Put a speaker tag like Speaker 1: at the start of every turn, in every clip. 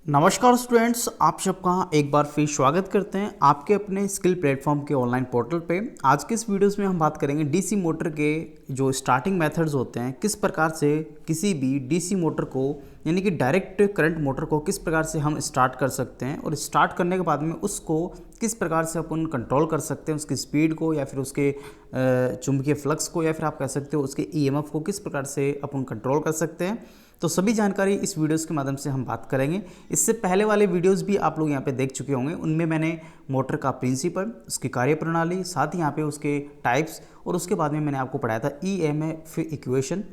Speaker 1: नमस्कार स्टूडेंट्स, आप सबका एक बार फिर स्वागत करते हैं आपके अपने स्किल प्लेटफॉर्म के ऑनलाइन पोर्टल पे। आज के इस वीडियोस में हम बात करेंगे डीसी मोटर के जो स्टार्टिंग मेथड्स होते हैं, किस प्रकार से किसी भी डीसी मोटर को यानी कि डायरेक्ट करंट मोटर को किस प्रकार से हम स्टार्ट कर सकते हैं और स्टार्ट करने के बाद में उसको किस प्रकार से अपन कंट्रोल कर सकते हैं, उसकी स्पीड को या फिर उसके चुंबकीय फ्लक्स को या फिर आप कह सकते हो उसके ईएमएफ को किस प्रकार से अपन कंट्रोल कर सकते हैं। तो सभी जानकारी इस वीडियोस के माध्यम से हम बात करेंगे। इससे पहले वाले वीडियोस भी आप लोग यहाँ पे देख चुके होंगे, उनमें मैंने मोटर का प्रिंसिपल, उसकी कार्यप्रणाली, साथ ही यहाँ पे उसके टाइप्स और उसके बाद में मैंने आपको पढ़ाया था ईएमएफ इक्वेशन।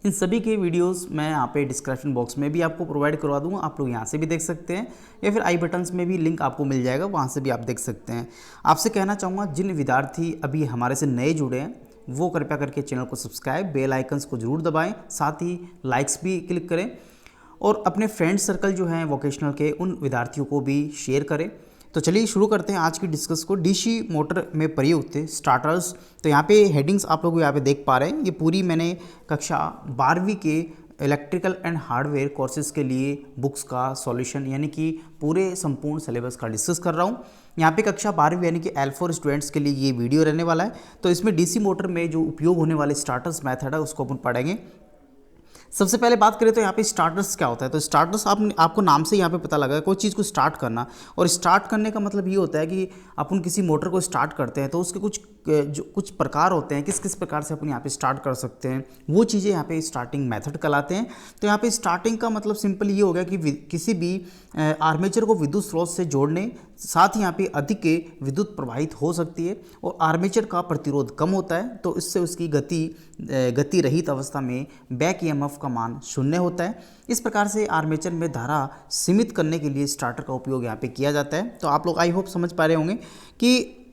Speaker 1: इन सभी के वीडियोस मैं यहाँ पे डिस्क्रिप्शन बॉक्स में भी आपको प्रोवाइड करवा दूंगा, आप लोग यहाँ से भी देख सकते हैं या फिर आई बटन्स में भी लिंक आपको मिल जाएगा, वहाँ से भी आप देख सकते हैं। आपसे कहना चाहूँगा जिन विद्यार्थी अभी हमारे से नए जुड़े हैं वो कृपया करके चैनल को सब्सक्राइब, बेल आइकन्स को जरूर दबाएं, साथ ही लाइक्स भी क्लिक करें और अपने फ्रेंड सर्कल जो हैं वोकेशनल के उन विद्यार्थियों को भी शेयर करें। तो चलिए शुरू करते हैं आज की डिस्कस को। डीसी मोटर में प्रयुक्त स्टार्टर्स, तो यहाँ पे हेडिंग्स आप लोग यहाँ पे देख पा रहे हैं, ये पूरी मैंने कक्षा 12वीं के इलेक्ट्रिकल एंड हार्डवेयर कोर्सेज के लिए बुक्स का सॉल्यूशन यानी कि पूरे संपूर्ण सिलेबस का डिस्कस कर रहा हूँ। यहाँ पे कक्षा 12वीं यानी कि L4 स्टूडेंट्स के लिए ये वीडियो रहने वाला है। तो इसमें डीसी मोटर में जो उपयोग होने वाले स्टार्टर्स मेथड है उसको अपन पढ़ेंगे। सबसे पहले बात करें तो यहाँ पे स्टार्टर्स क्या होता है। तो स्टार्टर्स आपको नाम से यहाँ पे पता लगा कोई चीज़ को स्टार्ट करना, और स्टार्ट करने का मतलब ये होता है कि अपन किसी मोटर को स्टार्ट करते हैं तो उसके कुछ प्रकार होते हैं, किस किस प्रकार से अपन यहाँ पे स्टार्ट कर सकते हैं, वो चीज़ें यहाँ पे स्टार्टिंग मेथड कहलाते हैं। तो यहाँ पे स्टार्टिंग का मतलब सिंपल ये हो गया कि किसी भी आर्मेचर को विद्युत स्रोत से जोड़ने, साथ ही यहाँ पे अधिक विद्युत प्रवाहित हो सकती है और आर्मेचर का प्रतिरोध कम होता है, तो इससे उसकी गति रहित अवस्था में बैक ईएमएफ का मान शून्य होता है। इस प्रकार से आर्मेचर में धारा सीमित करने के लिए स्टार्टर का उपयोग यहाँ पे किया जाता है। तो आप लोग आई होप समझ पा रहे होंगे कि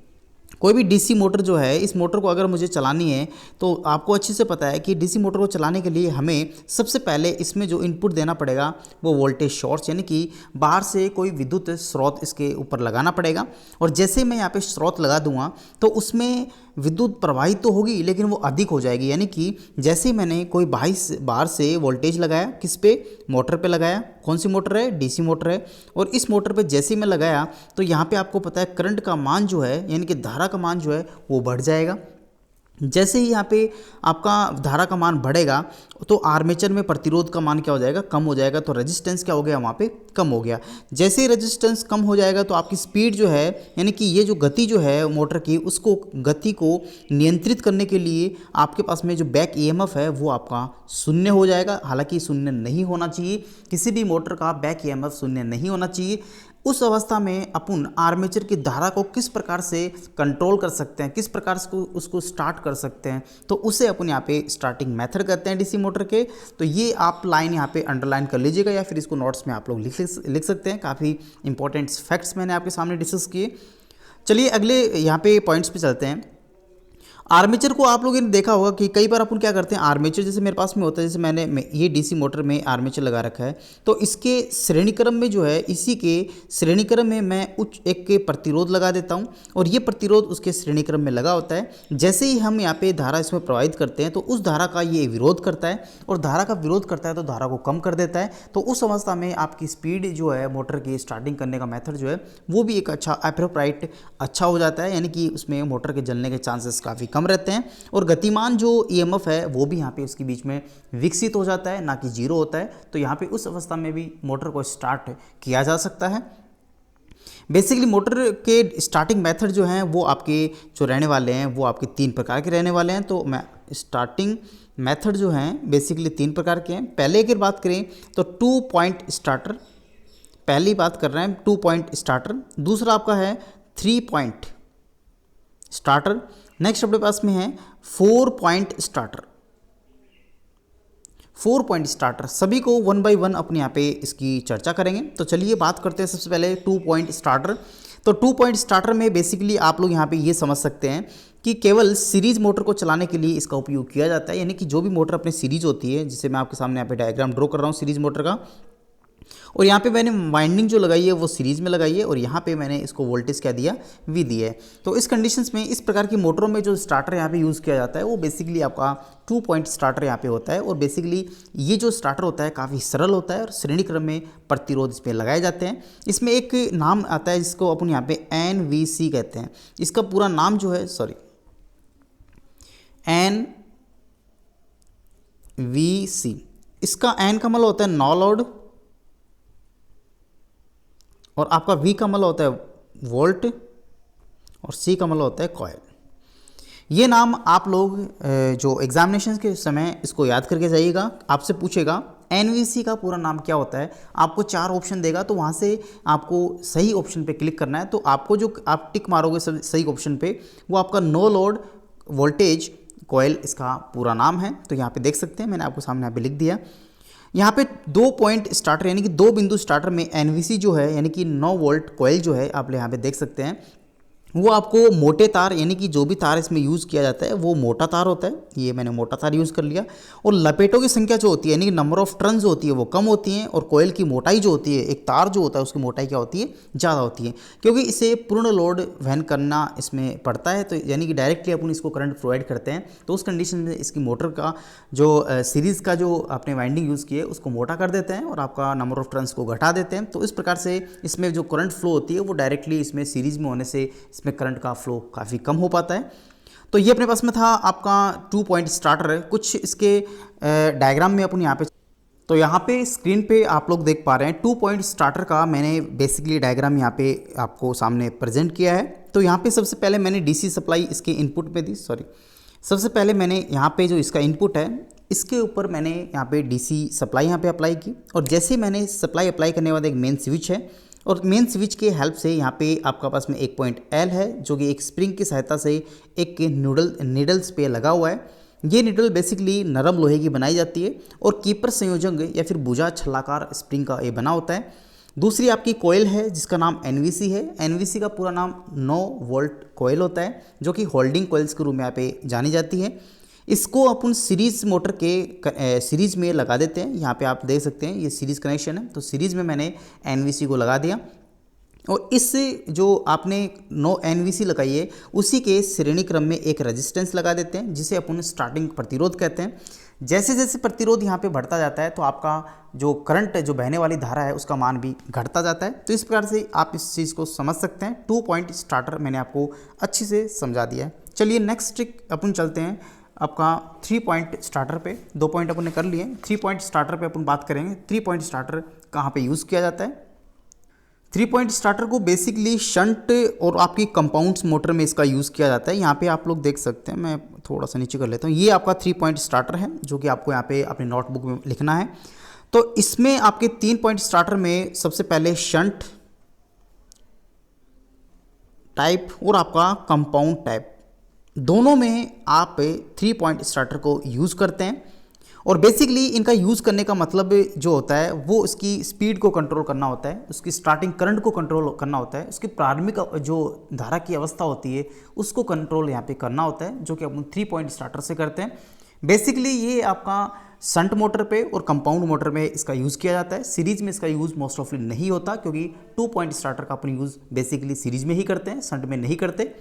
Speaker 1: कोई भी डीसी मोटर जो है, इस मोटर को अगर मुझे चलानी है तो आपको अच्छे से पता है कि डीसी मोटर को चलाने के लिए हमें सबसे पहले इसमें जो इनपुट देना पड़ेगा वो वोल्टेज सोर्स यानी कि बाहर से कोई विद्युत स्रोत इसके ऊपर लगाना पड़ेगा। और जैसे मैं यहाँ पे स्रोत लगा दूंगा तो उसमें विद्युत प्रवाहित तो होगी लेकिन वो अधिक हो जाएगी, यानी कि जैसे मैंने कोई बाहर से वोल्टेज लगाया, किस पे, मोटर पे लगाया, कौन सी मोटर है, डीसी मोटर है, और इस मोटर पे जैसे मैं लगाया तो यहाँ पे आपको पता है करंट का मान जो है यानी कि धारा का मान जो है वो बढ़ जाएगा। जैसे ही यहाँ पे आपका धारा का मान बढ़ेगा तो आर्मेचर में प्रतिरोध का मान क्या हो जाएगा, कम हो जाएगा, तो रेजिस्टेंस क्या हो गया वहाँ पे, कम हो गया। जैसे ही रेजिस्टेंस कम हो जाएगा तो आपकी स्पीड जो है यानी कि ये जो गति जो है मोटर की, उसको गति को नियंत्रित करने के लिए आपके पास में जो बैक ईएमएफ है वो आपका शून्य हो जाएगा। हालांकि शून्य नहीं होना चाहिए, किसी भी मोटर का बैक ईएमएफ शून्य नहीं होना चाहिए। उस अवस्था में अपन आर्मेचर की धारा को किस प्रकार से कंट्रोल कर सकते हैं, किस प्रकार से उसको स्टार्ट कर सकते हैं, तो उसे अपन यहाँ पे स्टार्टिंग मेथड कहते हैं डीसी मोटर के। तो ये आप लाइन यहाँ पे अंडरलाइन कर लीजिएगा या फिर इसको नोट्स में आप लोग लिख सकते हैं। काफ़ी इंपॉर्टेंट फैक्ट्स मैंने आपके सामने डिस्कस किए। चलिए अगले यहाँ पे पॉइंट्स पे चलते हैं। आर्मेचर को आप लोगों ने देखा होगा कि कई बार अपन क्या करते हैं, आर्मेचर जैसे मेरे पास में होता है, जैसे मैंने ये डीसी मोटर में आर्मेचर लगा रखा है, तो इसके श्रेणीक्रम में जो है, इसी के श्रेणीक्रम में मैं उच्च एक के प्रतिरोध लगा देता हूं और ये प्रतिरोध उसके श्रेणीक्रम में लगा होता है। जैसे ही हम यहाँ पे धारा इसमें प्रवाहित करते हैं तो उस धारा का ये विरोध करता है, और धारा का विरोध करता है तो धारा को कम कर देता है। तो उस अवस्था में आपकी स्पीड जो है मोटर की स्टार्टिंग करने का मेथड जो है वो भी एक अच्छा एप्रोप्राइट अच्छा हो जाता है, यानी कि उसमें मोटर के जलने के चांसेस काफ़ी कम रहते हैं और गतिमान जो ईएमएफ है वो भी यहाँ पे उसके बीच में विकसित हो जाता है, ना कि जीरो होता है। तो यहाँ पे उस अवस्था में भी मोटर को स्टार्ट किया जा सकता है। बेसिकली मोटर के स्टार्टिंग मेथड जो हैं वो आपके जो रहने वाले हैं वो आपके 3 प्रकार के रहने वाले हैं। तो मैं स्टार्टिंग मेथड जो हैं बेसिकली 3 प्रकार के हैं। पहले अगर बात करें तो 2 पॉइंट स्टार्टर, पहली बात कर रहे हैं 2 पॉइंट स्टार्टर। दूसरा आपका है 3 पॉइंट स्टार्टर। नेक्स्ट अपने पास में है 4 पॉइंट स्टार्टर। 4 पॉइंट स्टार्टर सभी को 1 बाय 1 अपने यहाँ पे इसकी चर्चा करेंगे। तो चलिए बात करते हैं सबसे पहले 2 पॉइंट स्टार्टर। तो 2 पॉइंट स्टार्टर में बेसिकली आप लोग यहाँ पे ये समझ सकते हैं कि केवल सीरीज मोटर को चलाने के लिए इसका उपयोग किया जाता है, यानी कि जो भी मोटर अपनी सीरीज होती है, जिसे मैं आपके सामने यहाँ पे डायग्राम ड्रॉ कर रहा हूँ सीरीज मोटर का, और यहाँ पे मैंने वाइंडिंग जो लगाई है वो सीरीज़ में लगाई है और यहाँ पे मैंने इसको वोल्टेज क्या दिया, वी दिया है। तो इस कंडीशंस में इस प्रकार की मोटरों में जो स्टार्टर यहाँ पे यूज़ किया जाता है वो बेसिकली आपका 2 पॉइंट स्टार्टर यहाँ पे होता है। और बेसिकली ये जो स्टार्टर होता है काफ़ी सरल होता है और श्रेणी क्रम में प्रतिरोध इस पर लगाए जाते हैं। इसमें एक नाम आता है जिसको अपन यहाँ पे NVC कहते हैं। इसका पूरा नाम जो है NVC, इसका N का मतलब होता है नो लोड और आपका V का मतलब होता है वोल्ट और C का मतलब होता है कॉयल। ये नाम आप लोग जो एग्जामिनेशन के समय इसको याद करके जाइएगा। आपसे पूछेगा NVC का पूरा नाम क्या होता है, आपको 4 ऑप्शन देगा तो वहाँ से आपको सही ऑप्शन पे क्लिक करना है। तो आपको जो आप टिक मारोगे सही ऑप्शन पे वो आपका नो लोड वोल्टेज कॉयल इसका पूरा नाम है। तो यहाँ पे देख सकते हैं, मैंने आपको सामने यहाँ पे लिख दिया। यहाँ पे 2 पॉइंट स्टार्टर यानी कि 2 बिंदु स्टार्टर में NVC जो है यानी कि 9 वोल्ट कॉइल जो है आप यहाँ पे देख सकते हैं, वो आपको मोटे तार यानी कि जो भी तार इसमें यूज़ किया जाता है वो मोटा तार होता है। ये मैंने मोटा तार यूज़ कर लिया। और लपेटों की संख्या जो होती है यानी कि नंबर ऑफ टर्न्स जो होती है वो कम होती हैं। और कोयल की मोटाई जो होती है, एक तार जो होता है उसकी मोटाई क्या होती है, ज़्यादा होती है, क्योंकि इसे पूर्ण लोड वहन करना इसमें पड़ता है। तो यानी कि डायरेक्टली अपन इसको करंट प्रोवाइड करते हैं। तो उस कंडीशन में इसकी मोटर का जो सीरीज़ का जो आपने वाइंडिंग यूज़ की है उसको मोटा कर देते हैं और आपका नंबर ऑफ टर्न्स को घटा देते हैं। तो इस प्रकार से इसमें जो करंट फ्लो होती है वो डायरेक्टली इसमें सीरीज़ में होने से इसमें करंट का फ्लो काफ़ी कम हो पाता है। तो ये अपने पास में था आपका 2 पॉइंट स्टार्टर है। कुछ इसके डायग्राम में अपन यहाँ पे, तो यहाँ पे स्क्रीन पे आप लोग देख पा रहे हैं 2 पॉइंट स्टार्टर का मैंने बेसिकली डायग्राम यहाँ पे आपको सामने प्रेजेंट किया है। तो यहाँ पे सबसे पहले मैंने डीसी सप्लाई इसके इनपुट में दी, सबसे पहले मैंने यहाँ पे जो इसका इनपुट है इसके ऊपर मैंने यहाँ पे डीसी सप्लाई यहाँ पे अप्लाई की। और जैसे मैंने सप्लाई अप्लाई करने के बाद एक मेन स्विच है और मेन स्विच के हेल्प से यहाँ पे आपका पास में एक पॉइंट L है जो कि एक स्प्रिंग की सहायता से एक नीडल्स पे लगा हुआ है। ये नीडल बेसिकली नरम लोहे की बनाई जाती है और कीपर संयोजक या फिर भुजा छल्लाकार स्प्रिंग का ये बना होता है। दूसरी आपकी कोयल है जिसका नाम NVC है। NVC का पूरा नाम 9 वोल्ट कोयल होता है जो कि होल्डिंग कोयल्स के रूप में यहाँ पे जानी जाती है। इसको अपन सीरीज़ मोटर के सीरीज़ में लगा देते हैं। यहाँ पे आप देख सकते हैं ये सीरीज़ कनेक्शन है, तो सीरीज़ में मैंने NVC को लगा दिया। और इस जो आपने 9 NVC लगाई है उसी के श्रेणी क्रम में एक रेजिस्टेंस लगा देते हैं जिसे अपन स्टार्टिंग प्रतिरोध कहते हैं। जैसे जैसे प्रतिरोध यहाँ पे बढ़ता जाता है तो आपका जो करंट जो बहने वाली धारा है उसका मान भी घटता जाता है। तो इस प्रकार से आप इस चीज़ को समझ सकते हैं। 2 पॉइंट स्टार्टर मैंने आपको अच्छे से समझा दिया है। चलिए नेक्स्ट ट्रिक अपन चलते हैं आपका 3 पॉइंट स्टार्टर पे। 2 पॉइंट अपन ने कर लिए, 3 पॉइंट स्टार्टर पे अपन बात करेंगे। 3 पॉइंट स्टार्टर कहाँ पे यूज़ किया जाता है। 3 पॉइंट स्टार्टर को बेसिकली शंट और आपकी कंपाउंड्स मोटर में इसका यूज़ किया जाता है। यहाँ पे आप लोग देख सकते हैं, मैं थोड़ा सा नीचे कर लेता हूँ। ये आपका 3 पॉइंट स्टार्टर है जो कि आपको यहाँ पे अपने नोटबुक में लिखना है। तो इसमें आपके 3 पॉइंट स्टार्टर में सबसे पहले शंट टाइप और आपका कंपाउंड टाइप दोनों में आप 3 पॉइंट स्टार्टर को यूज़ करते हैं। और बेसिकली इनका यूज़ करने का मतलब जो होता है वो उसकी स्पीड को कंट्रोल करना होता है, उसकी स्टार्टिंग करंट को कंट्रोल करना होता है, उसकी प्रारंभिक जो धारा की अवस्था होती है उसको कंट्रोल यहाँ पे करना होता है, जो कि अपन 3 पॉइंट स्टार्टर से करते हैं। बेसिकली ये आपका शंट मोटर पे और कंपाउंड मोटर में इसका यूज़ किया जाता है। सीरीज़ में इसका यूज़ मोस्ट ऑफली नहीं होता क्योंकि 2 पॉइंट स्टार्टर का अपन यूज़ बेसिकली सीरीज़ में ही करते हैं, शंट में नहीं करते।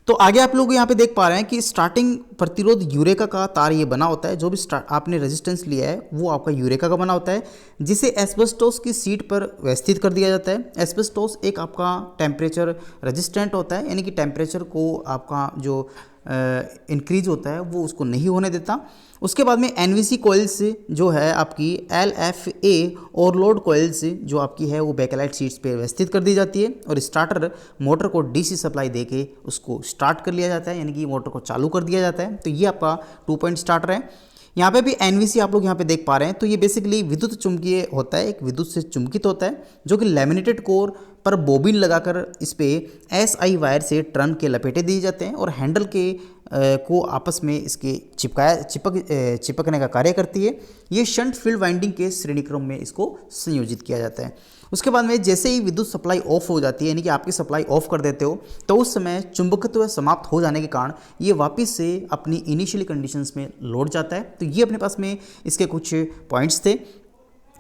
Speaker 1: तो आगे आप लोग यहाँ पे देख पा रहे हैं कि स्टार्टिंग प्रतिरोध यूरेका का तार ये बना होता है। जो भी आपने रेजिस्टेंस लिया है वो आपका यूरेका का बना होता है जिसे एस्बेस्टोस की सीट पर व्यवस्थित कर दिया जाता है। एस्बेस्टोस एक आपका टेम्परेचर रेजिस्टेंट होता है, यानी कि टेम्परेचर को आपका जो इंक्रीज होता है वो उसको नहीं होने देता। उसके बाद में NVC कोयल्स जो है आपकी LFA ओवरलोड कोयल्स जो आपकी है वो बैकलाइट सीट्स पे व्यवस्थित कर दी जाती है और स्टार्टर मोटर को DC सप्लाई देके उसको स्टार्ट कर लिया जाता है, यानी कि मोटर को चालू कर दिया जाता है। तो ये आपका 2 पॉइंट स्टार्टर है। यहाँ पे भी NVC आप लोग यहाँ पे देख पा रहे हैं। तो ये बेसिकली विद्युत चुम्बकीय होता है, एक विद्युत से चुम्बित होता है जो कि लैमिनेटेड कोर पर बोबिन लगाकर इस पे SI वायर से टर्न के लपेटे दिए जाते हैं और हैंडल के को आपस में इसके चिपकने का कार्य करती है। ये शंट फील्ड वाइंडिंग के श्रेणी क्रम में इसको संयोजित किया जाता है। उसके बाद में जैसे ही विद्युत सप्लाई ऑफ हो जाती है, यानी कि आपकी सप्लाई ऑफ कर देते हो, तो उस समय चुंबकत्व समाप्त हो जाने के कारण ये वापस से अपनी इनिशियली कंडीशंस में लौट जाता है। तो ये अपने पास में इसके कुछ पॉइंट्स थे।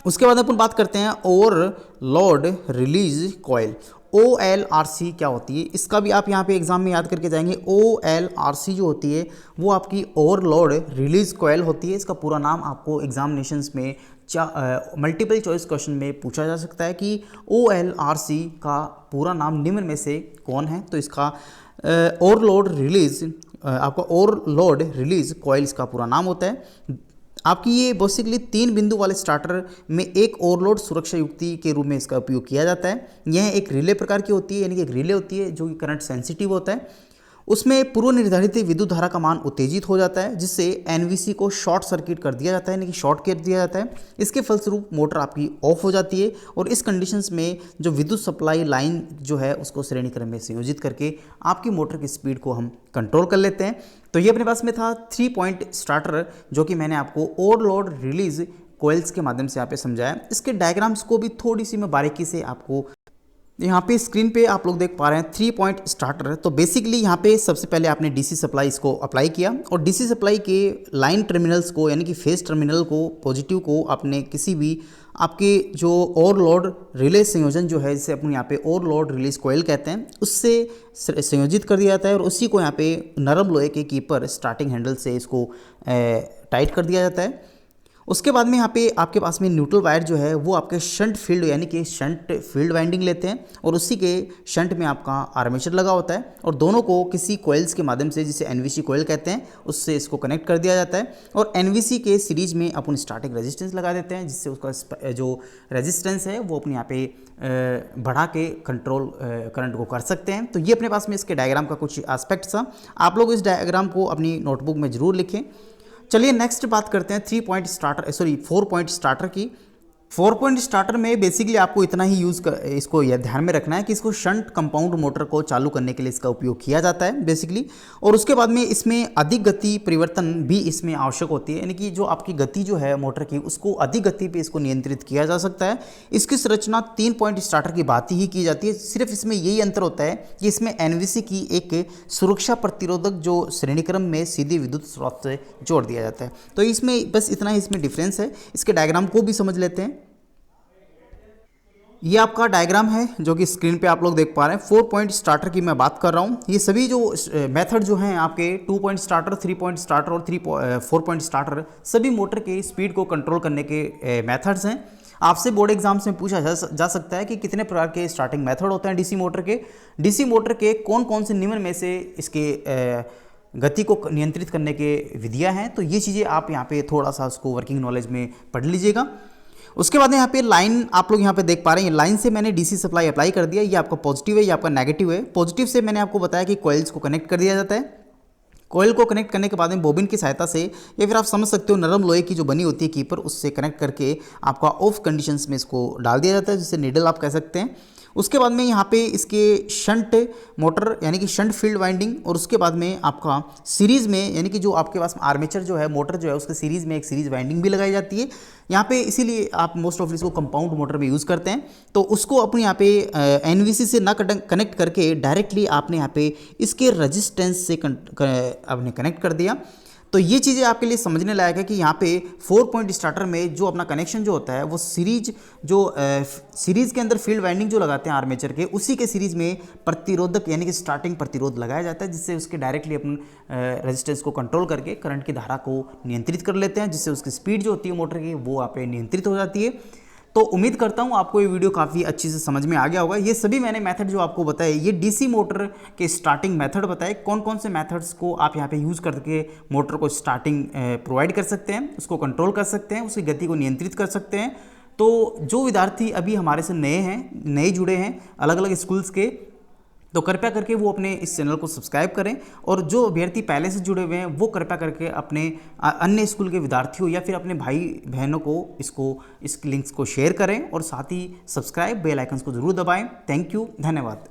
Speaker 1: उसके बाद अपन बात करते हैं ओवरलोड रिलीज कॉइल। OLRC क्या होती है, इसका भी आप यहाँ पे एग्जाम में याद करके जाएंगे। OLRC जो होती है वो आपकी ओवरलोड रिलीज कॉइल होती है। इसका पूरा नाम आपको एग्जामिनेशंस में मल्टीपल चॉइस क्वेश्चन में पूछा जा सकता है कि OLRC का पूरा नाम निम्न में से कौन है। तो इसका ओवरलोड रिलीज आपका ओवरलोड रिलीज कॉइल इसका पूरा नाम होता है। आपकी ये बेसिकली 3 बिंदु वाले स्टार्टर में एक ओवरलोड सुरक्षा युक्ति के रूप में इसका उपयोग किया जाता है। यह एक रिले प्रकार की होती है, यानी कि एक रिले होती है जो कि करंट सेंसिटिव होता है। उसमें पूर्व निर्धारित विद्युत धारा का मान उत्तेजित हो जाता है, जिससे एनवीसी को शॉर्ट सर्किट कर दिया जाता है, यानी कि शॉर्ट कर दिया जाता है। इसके फलस्वरूप मोटर आपकी ऑफ हो जाती है और इस कंडीशंस में जो विद्युत सप्लाई लाइन जो है उसको श्रेणी क्रम में संयोजित करके आपकी मोटर की स्पीड को हम कंट्रोल कर लेते हैं। तो ये अपने पास में था 3 पॉइंट स्टार्टर, जो कि मैंने आपको ओवरलोड रिलीज कोयल्स के माध्यम से यहाँ पे समझाया। इसके डायग्राम्स को भी थोड़ी सी मैं बारीकी से आपको यहाँ पे स्क्रीन पे आप लोग देख पा रहे हैं 3 पॉइंट स्टार्टर। तो बेसिकली यहाँ पे सबसे पहले आपने डीसी सप्लाई इसको अप्लाई किया और डीसी सप्लाई के लाइन टर्मिनल्स को, यानी कि फेस टर्मिनल को, पॉजिटिव को आपने किसी भी आपके जो ओवरलोड रिले संयोजन जो है, जिसे अपन यहाँ पे ओवरलोड रिलीज कॉइल कहते हैं, उससे संयोजित कर दिया जाता है और उसी को यहाँ पे नरम लोहे के कीपर स्टार्टिंग हैंडल से इसको टाइट कर दिया जाता है। उसके बाद में यहाँ पे आपके पास में न्यूट्रल वायर जो है वो आपके शंट फील्ड, यानी कि शंट फील्ड वाइंडिंग लेते हैं और उसी के शंट में आपका आर्मेचर लगा होता है और दोनों को किसी कॉइल्स के माध्यम से, जिसे एनवीसी कॉइल कहते हैं, उससे इसको कनेक्ट कर दिया जाता है और एनवीसी के सीरीज में अपन स्टार्टिंग रेजिस्टेंस लगा देते हैं, जिससे उसका जो रेजिस्टेंस है वो अपन यहाँ पे बढ़ा के कंट्रोल करंट को कर सकते हैं। तो ये अपने पास में इसके डायग्राम का कुछ एस्पेक्ट्स था। आप लोग इस डायग्राम को अपनी नोटबुक में जरूर लिखें। चलिए नेक्स्ट बात करते हैं 4 पॉइंट स्टार्टर की। 4 पॉइंट स्टार्टर में बेसिकली आपको इतना ही इसको यह ध्यान में रखना है कि इसको शंट कंपाउंड मोटर को चालू करने के लिए इसका उपयोग किया जाता है बेसिकली। और उसके बाद में इसमें अधिक गति परिवर्तन भी इसमें आवश्यक होती है, यानी कि जो आपकी गति जो है मोटर की, उसको अधिक गति पे इसको नियंत्रित किया जा सकता है। इसकी संरचना 3 पॉइंट स्टार्टर की बात ही की जाती है। सिर्फ इसमें यही अंतर होता है कि इसमें एनवीसी की एक सुरक्षा प्रतिरोधक जो श्रेणी क्रम में सीधे विद्युत स्रोत से जोड़ दिया जाता है। तो इसमें बस इतना ही इसमें डिफरेंस है। इसके डायग्राम को भी समझ लेते हैं। ये आपका डायग्राम है जो कि स्क्रीन पे आप लोग देख पा रहे हैं। 4 पॉइंट स्टार्टर की मैं बात कर रहा हूँ। ये सभी जो मेथड जो हैं आपके 2 पॉइंट स्टार्टर, 3 पॉइंट स्टार्टर और 4 पॉइंट स्टार्टर, सभी मोटर के स्पीड को कंट्रोल करने के मेथड्स हैं। आपसे बोर्ड एग्जाम्स में पूछा जा सकता है कि कितने प्रकार के स्टार्टिंग मेथड होते हैं डीसी मोटर के। डीसी मोटर के कौन कौन से निम्न में से इसके गति को नियंत्रित करने के विधियाँ हैं। तो ये चीज़ें आप यहाँ पे थोड़ा सा उसको वर्किंग नॉलेज में पढ़ लीजिएगा। उसके बाद यहाँ पे लाइन आप लोग यहाँ पे देख पा रहे हैं, लाइन से मैंने डीसी सप्लाई अप्लाई कर दिया। ये आपका पॉजिटिव है, ये आपका नेगेटिव है। पॉजिटिव से मैंने आपको बताया कि कॉइल्स को कनेक्ट कर दिया जाता है। कॉइल को कनेक्ट करने के बाद में बोबिन की सहायता से, या फिर आप समझ सकते हो नरम लोहे की जो बनी होती है कीपर, उससे कनेक्ट करके आपका ऑफ कंडीशंस में इसको डाल दिया जाता है, जिसे निडल आप कह सकते हैं। उसके बाद में यहाँ पे इसके शंट मोटर, यानी कि शंट फील्ड वाइंडिंग, और उसके बाद में आपका सीरीज़ में, यानी कि जो आपके पास आर्मेचर जो है मोटर जो है उसके सीरीज़ में एक सीरीज़ वाइंडिंग भी लगाई जाती है यहाँ पे। इसीलिए आप मोस्ट ऑफ इसको कंपाउंड मोटर में यूज़ करते हैं। तो उसको अपने यहाँ पे एनवीसी से ना कनेक्ट करके डायरेक्टली आपने यहाँ पे इसके रजिस्टेंस से आपने कनेक्ट कर दिया। तो ये चीज़ें आपके लिए समझने लायक है कि यहाँ पे 4 पॉइंट स्टार्टर में जो अपना कनेक्शन जो होता है वो सीरीज के अंदर फील्ड वाइंडिंग जो लगाते हैं आर्मेचर के, उसी के सीरीज में प्रतिरोधक, यानी कि स्टार्टिंग प्रतिरोध लगाया जाता है, जिससे उसके डायरेक्टली अपन रेजिस्टेंस को कंट्रोल करके करंट की धारा को नियंत्रित कर लेते हैं, जिससे उसकी स्पीड जो होती है मोटर की वो आप नियंत्रित हो जाती है। तो उम्मीद करता हूँ आपको ये वीडियो काफ़ी अच्छी से समझ में आ गया होगा। ये सभी मैंने मेथड जो आपको बताए, ये डीसी मोटर के स्टार्टिंग मेथड बताए। कौन कौन से मेथड्स को आप यहाँ पे यूज़ करके मोटर को स्टार्टिंग प्रोवाइड कर सकते हैं, उसको कंट्रोल कर सकते हैं, उसकी गति को नियंत्रित कर सकते हैं। तो जो विद्यार्थी अभी हमारे से नए जुड़े हैं अलग अलग स्कूल्स के, तो कृपया करके वो अपने इस चैनल को सब्सक्राइब करें, और जो अभ्यर्थी पहले से जुड़े हुए हैं वो कृपया करके अपने अन्य स्कूल के विद्यार्थियों या फिर अपने भाई बहनों को इस लिंक्स को शेयर करें, और साथ ही सब्सक्राइब बेल आइकन्स को जरूर दबाएं। थैंक यू, धन्यवाद।